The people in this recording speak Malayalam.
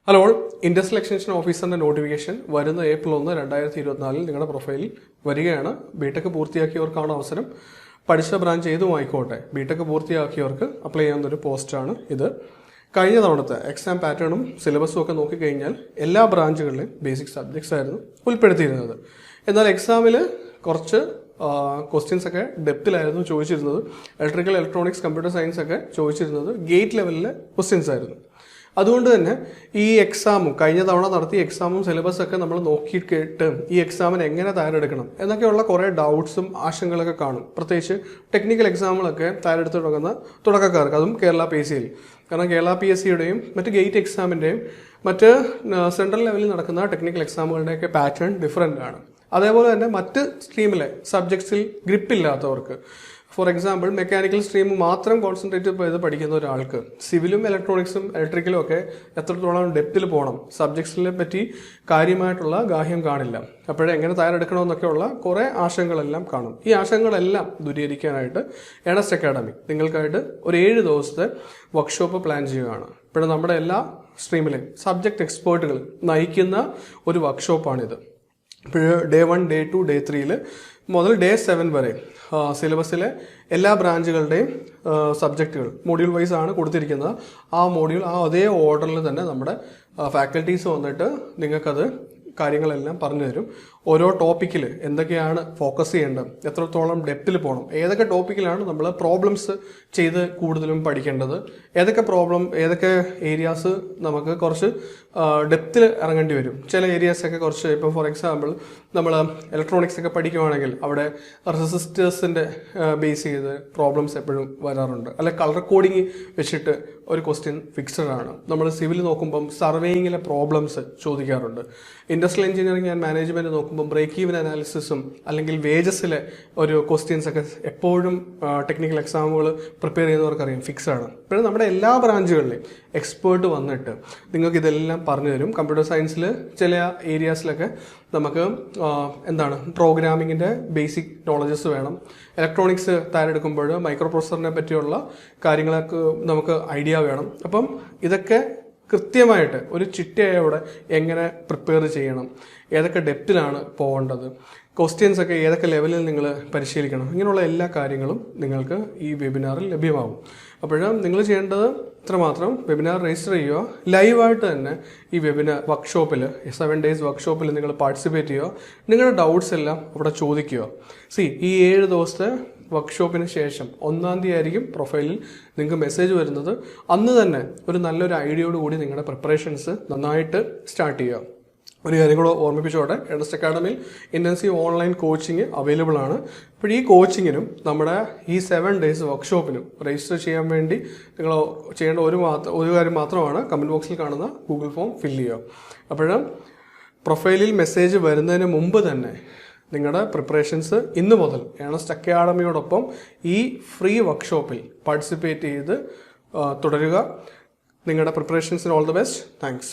ഹലോ, ഇൻഡസ്ട്രിയൽ എക്സ്റ്റൻഷൻ ഓഫീസറിന്റെ നോട്ടിഫിക്കേഷൻ വരുന്ന April 1, 2024 നിങ്ങളുടെ പ്രൊഫൈലിൽ വരികയാണ്. ബിടെക് പൂർത്തിയാക്കിയവർക്കാണ് അവസരം. പഠിച്ച ബ്രാഞ്ച് ഏതും ആയിക്കോട്ടെ, ബിടെക് പൂർത്തിയാക്കിയവർക്ക് അപ്ലൈ ചെയ്യാവുന്ന ഒരു പോസ്റ്റാണ് ഇത്. കഴിഞ്ഞ തവണത്തെ എക്സാം പാറ്റേണും സിലബസും ഒക്കെ നോക്കിക്കഴിഞ്ഞാൽ എല്ലാ ബ്രാഞ്ചുകളിലും ബേസിക് സബ്ജക്ട്സ് ആയിരുന്നു ഉൾപ്പെടുത്തിയിരുന്നത്. എന്നാൽ എക്സാമിൽ കുറച്ച് ക്വസ്റ്റ്യൻസ് ഒക്കെ ഡെപ്തിലായിരുന്നു ചോദിച്ചിരുന്നത്. ഇലക്ട്രിക്കൽ, ഇലക്ട്രോണിക്സ്, കമ്പ്യൂട്ടർ സയൻസ് ഒക്കെ ചോദിച്ചിരുന്നത് ഗേറ്റ് ലെവലിലെ ക്വസ്റ്റ്യൻസ് ആയിരുന്നു. അതുകൊണ്ട് തന്നെ ഈ എക്സാമും കഴിഞ്ഞ തവണ നടത്തിയ എക്സാമും സിലബസൊക്കെ നമ്മൾ നോക്കിയിട്ട് ഈ എക്സാമിന് എങ്ങനെ തയ്യാറെടുക്കണം എന്നൊക്കെയുള്ള കുറേ ഡൗട്ട്സും ആശങ്കകളൊക്കെ കാണും. പ്രത്യേകിച്ച് ടെക്നിക്കൽ എക്സാമുകളൊക്കെ തയ്യാറെടുത്ത് തുടങ്ങുന്ന തുടക്കക്കാർക്ക്, അതും കേരള PSCയിൽ. കാരണം കേരള PSCയുടെയും മറ്റ് ഗേറ്റ് എക്സാമിൻ്റെയും മറ്റ് സെൻട്രൽ ലെവലിൽ നടക്കുന്ന ടെക്നിക്കൽ എക്സാമുകളുടെയൊക്കെ പാറ്റേൺ ഡിഫറൻ്റ് ആണ്. അതേപോലെ തന്നെ മറ്റ് സ്ട്രീമിലെ സബ്ജക്ട്സിൽ ഗ്രിപ്പില്ലാത്തവർക്ക്, ഫോർ എക്സാമ്പിൾ മെക്കാനിക്കൽ സ്ട്രീം മാത്രം കോൺസെൻട്രേറ്റ് ചെയ്ത് പഠിക്കുന്ന ഒരാൾക്ക് സിവിലും ഇലക്ട്രോണിക്സും ഇലക്ട്രിക്കലും ഒക്കെ എത്രത്തോളം ഡെപ്തിൽ പോകണം, സബ്ജക്ട്സിനെ പറ്റി കാര്യമായിട്ടുള്ള ഗാഹ്യം കാണില്ല. അപ്പോഴെങ്ങനെ തയ്യാറെടുക്കണമെന്നൊക്കെയുള്ള കുറേ ആശങ്കകളെല്ലാം കാണും. ഈ ആശങ്കകളെല്ലാം ദൂരീകരിക്കാനായിട്ട് ഏണസ്റ്റ് അക്കാഡമി നിങ്ങൾക്കായിട്ട് ഒരു 7 ദിവസത്തെ വർക്ക്ഷോപ്പ് പ്ലാൻ ചെയ്യുകയാണ്. ഇപ്പോഴും നമ്മുടെ എല്ലാ സ്ട്രീമിലെയും സബ്ജക്ട് എക്സ്പേർട്ടുകൾ നയിക്കുന്ന ഒരു വർക്ക്ഷോപ്പാണിത്. ഇപ്പോൾ Day 1, Day 2, Day 3 മുതൽ Day 7 വരെ സിലബസിലെ എല്ലാ ബ്രാഞ്ചുകളുടെയും സബ്ജക്റ്റുകൾ മോഡ്യൂൾ വൈസ് ആണ് കൊടുത്തിരിക്കുന്നത്. ആ മോഡ്യൂൾ അതേ ഓർഡറിൽ തന്നെ നമ്മുടെ ഫാക്കൽറ്റീസ് വന്നിട്ട് നിങ്ങൾക്കത് കാര്യങ്ങളെല്ലാം പറഞ്ഞു തരും. ഓരോ ടോപ്പിക്കിൽ എന്തൊക്കെയാണ് ഫോക്കസ് ചെയ്യേണ്ടത്, എത്രത്തോളം ഡെപ്തിൽ പോകണം, ഏതൊക്കെ ടോപ്പിക്കിലാണ് നമ്മൾ പ്രോബ്ലംസ് ചെയ്ത് കൂടുതലും പഠിക്കേണ്ടത്, ഏതൊക്കെ ഏരിയാസ് നമുക്ക് കുറച്ച് ഡെപ്തിൽ ഇറങ്ങേണ്ടി വരും. ചില ഏരിയാസൊക്കെ കുറച്ച്, ഇപ്പോൾ ഫോർ എക്സാമ്പിൾ നമ്മൾ ഇലക്ട്രോണിക്സ് ഒക്കെ പഠിക്കുകയാണെങ്കിൽ അവിടെ റെസിസ്റ്റേഴ്സിൻ്റെ ബേസ് ചെയ്ത് പ്രോബ്ലംസ് എപ്പോഴും വരാറുണ്ട്. അല്ലെ കളർ കോഡിങ് വെച്ചിട്ട് ഒരു ക്വസ്റ്റ്യൻ ഫിക്സഡ് ആണ്. നമ്മൾ സിവിൽ നോക്കുമ്പം സർവേയിങ്ങിലെ പ്രോബ്ലംസ് ചോദിക്കാറുണ്ട്. ഇൻഡസ്ട്രിയൽ എഞ്ചിനീയറിംഗ് ആൻഡ് മാനേജ്മെൻറ്റ് നോക്കുമ്പോൾ ബ്രേക്ക് ഈവൻ അനാലിസിസും അല്ലെങ്കിൽ വേജസിലെ ഒരു ക്വസ്റ്റ്യൻസ് ഒക്കെ എപ്പോഴും ടെക്നിക്കൽ എക്സാമുകൾ പ്രിപ്പയർ ചെയ്യുന്നവർക്കറിയാം ഫിക്സ് ആണ്. ഇപ്പോഴും നമ്മുടെ എല്ലാ ബ്രാഞ്ചുകളിലെയും എക്സ്പേർട്ട് വന്നിട്ട് നിങ്ങൾക്ക് ഇതെല്ലാം പറഞ്ഞു തരും. കമ്പ്യൂട്ടർ സയൻസിൽ ചില ഏരിയാസിലൊക്കെ നമുക്ക് പ്രോഗ്രാമിങ്ങിൻ്റെ ബേസിക് നോളജസ് വേണം. ഇലക്ട്രോണിക്സ് തയ്യാറെടുക്കുമ്പോൾ മൈക്രോ പ്രോസസറിനെ പറ്റിയുള്ള കാര്യങ്ങളൊക്കെ നമുക്ക് ഐഡിയ വേണം. അപ്പം ഇതൊക്കെ കൃത്യമായിട്ട് ഒരു ചിട്ടയോടെ എങ്ങനെ പ്രിപ്പയർ ചെയ്യണം, ഏതൊക്കെ ഡെപ്തിലാണ് പോകേണ്ടത്, ക്വസ്റ്റ്യൻസ് ഒക്കെ ഏതൊക്കെ ലെവലിൽ നിങ്ങൾ പരിശീലിക്കണം, ഇങ്ങനെയുള്ള എല്ലാ കാര്യങ്ങളും നിങ്ങൾക്ക് ഈ വെബിനാറിൽ ലഭ്യമാകും. അപ്പോഴും നിങ്ങൾ ചെയ്യേണ്ടത് ഇത്രമാത്രം: വെബിനാർ രജിസ്റ്റർ ചെയ്യുക, ലൈവായിട്ട് തന്നെ ഈ വെബിനാർ വർക്ക്ഷോപ്പിൽ 7 days വർക്ക്ഷോപ്പിൽ നിങ്ങൾ പാർട്ടിസിപ്പേറ്റ് ചെയ്യുക, നിങ്ങളുടെ ഡൗട്ട്സ് എല്ലാം അവിടെ ചോദിക്കുക. ഈ 7 ദിവസത്തെ വർക്ക്ഷോപ്പിന് ശേഷം 1-ാം തീയതി ആയിരിക്കും പ്രൊഫൈലിൽ നിങ്ങൾക്ക് മെസ്സേജ് വരുന്നത്. അന്ന് തന്നെ ഒരു നല്ലൊരു ഐഡിയയോട് കൂടി നിങ്ങളുടെ പ്രിപ്പറേഷൻസ് നന്നായിട്ട് സ്റ്റാർട്ട് ചെയ്യുക. ഒരു കാര്യം കൂടെ ഓർമ്മിപ്പിച്ചോട്ടെ, ഏണസ്റ്റ് അക്കാഡമിയിൽ ഇൻറ്റൻസീവ് ഓൺലൈൻ കോച്ചിങ് അവൈലബിൾ ആണ്. അപ്പോൾ ഈ കോച്ചിങ്ങിനും നമ്മുടെ ഈ 7 days വർക്ക്ഷോപ്പിനും രജിസ്റ്റർ ചെയ്യാൻ വേണ്ടി നിങ്ങൾ ചെയ്യേണ്ട ഒരു കാര്യം മാത്രമാണ് കമൻറ്റ് ബോക്സിൽ കാണുന്ന ഗൂഗിൾ ഫോം ഫില്ല് ചെയ്യുക. അപ്പോഴും പ്രൊഫൈലിൽ മെസ്സേജ് വരുന്നതിന് മുമ്പ് തന്നെ നിങ്ങളുടെ പ്രിപ്പറേഷൻസ് ഇന്ന് മുതൽ ഏണസ്റ്റ് അക്കാഡമിയോടൊപ്പം ഈ ഫ്രീ വർക്ക്ഷോപ്പിൽ പാർട്ടിസിപ്പേറ്റ് ചെയ്ത് തുടരുക. നിങ്ങളുടെ പ്രിപ്പറേഷൻസിന് ഓൾ ദി ബെസ്റ്റ്. താങ്ക്സ്.